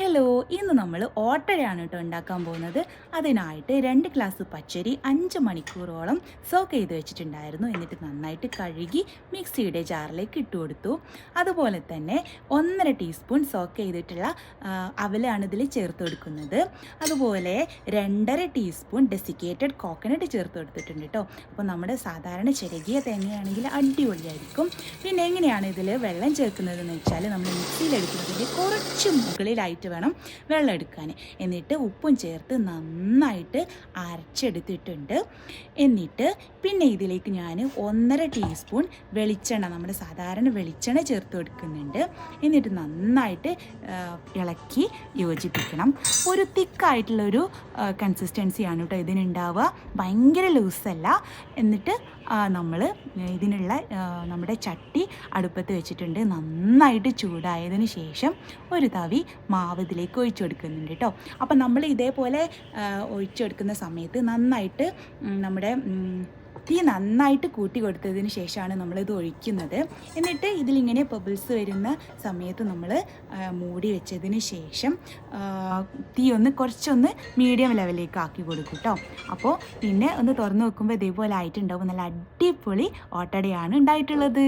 Hello, ഇന്ന് നമ്മൾ ഓട്ടടയാണ് കേട്ടോ ഉണ്ടാക്കാൻ പോകുന്നത്. അതിനായിട്ട് 2 ഗ്ലാസ് പച്ചരി 5 മണിക്കൂറോളം സോക്ക് ചെയ്ത് വെച്ചിട്ടുണ്ടായിരുന്നു. എന്നിട്ട് നന്നായിട്ട് കഴുകി മിക്സിയുടെ ജാറിലേക്ക് ഇട്ട് കൊടുത്തു. അതുപോലെ തന്നെ 1.5 ടീസ്പൂൺ സോക്ക് ചെയ്തിട്ടുള്ള അവലാണ് ഇതിൽ ചേർത്ത് കൊടുക്കുന്നത്. അതുപോലെ 2.5 ടീസ്പൂൺ ഡെസിക്കേറ്റഡ് കോക്കനട്ട് ചേർത്ത് കൊടുത്തിട്ടുണ്ട് കേട്ടോ. അപ്പോൾ നമ്മുടെ സാധാരണ ചിരകിയ തേങ്ങയാണെങ്കിൽ അടിപൊളിയായിരിക്കും. പിന്നെ എങ്ങനെയാണ് ഇതിൽ വെള്ളം ചേർക്കുന്നതെന്ന് വെച്ചാൽ നമ്മൾ മിക്സിയിലെടുക്കുന്നതിൻ്റെ കുറച്ച് മുകളിലായിട്ട് വേണം വെള്ളം എടുക്കാൻ. എന്നിട്ട് ഉപ്പും ചേർത്ത് നന്നായിട്ട് അരച്ചെടുത്തിട്ടുണ്ട്. എന്നിട്ട് പിന്നെ ഇതിലേക്ക് ഞാൻ 1.5 ടീസ്പൂൺ വെളിച്ചെണ്ണ, നമ്മുടെ സാധാരണ വെളിച്ചെണ്ണ ചേർത്ത് കൊടുക്കുന്നുണ്ട്. എന്നിട്ട് നന്നായിട്ട് ഇളക്കി യോജിപ്പിക്കണം. ഒരു തിക്കായിട്ടുള്ളൊരു കൺസിസ്റ്റൻസിയാണ് കേട്ടോ ഇതിനുണ്ടാവുക, ഭയങ്കര ലൂസല്ല. എന്നിട്ട് നമ്മൾ ഇതിനുള്ള നമ്മുടെ ചട്ടി അടുപ്പത്ത് വെച്ചിട്ടുണ്ട്. നന്നായിട്ട് ചൂടായതിന് ശേഷം ഒരു തവി മാവ് ഇതിലേക്ക് ഒഴിച്ചു കൊടുക്കുന്നുണ്ട് കേട്ടോ. അപ്പം നമ്മൾ ഇതേപോലെ ഒഴിച്ചു കൊടുക്കുന്ന സമയത്ത് നന്നായിട്ട് നമ്മുടെ തീ നന്നായിട്ട് കൂട്ടി കൊടുത്തതിന് ശേഷമാണ് നമ്മളിത് ഒഴിക്കുന്നത്. എന്നിട്ട് ഇതിലിങ്ങനെ ബബിൾസ് വരുന്ന സമയത്ത് നമ്മൾ മൂടി വെച്ചതിന് ശേഷം തീ കുറച്ചൊന്ന് മീഡിയം ലെവലിലേക്ക് ആക്കി കൊടുക്കും കേട്ടോ. അപ്പോൾ പിന്നെ ഒന്ന് തുറന്ന് വെക്കുമ്പോൾ ഇതേപോലെ ആയിട്ടുണ്ടാവും. നല്ല അടിപൊളി ഓട്ടടയാണ് ഉണ്ടായിട്ടുള്ളത്.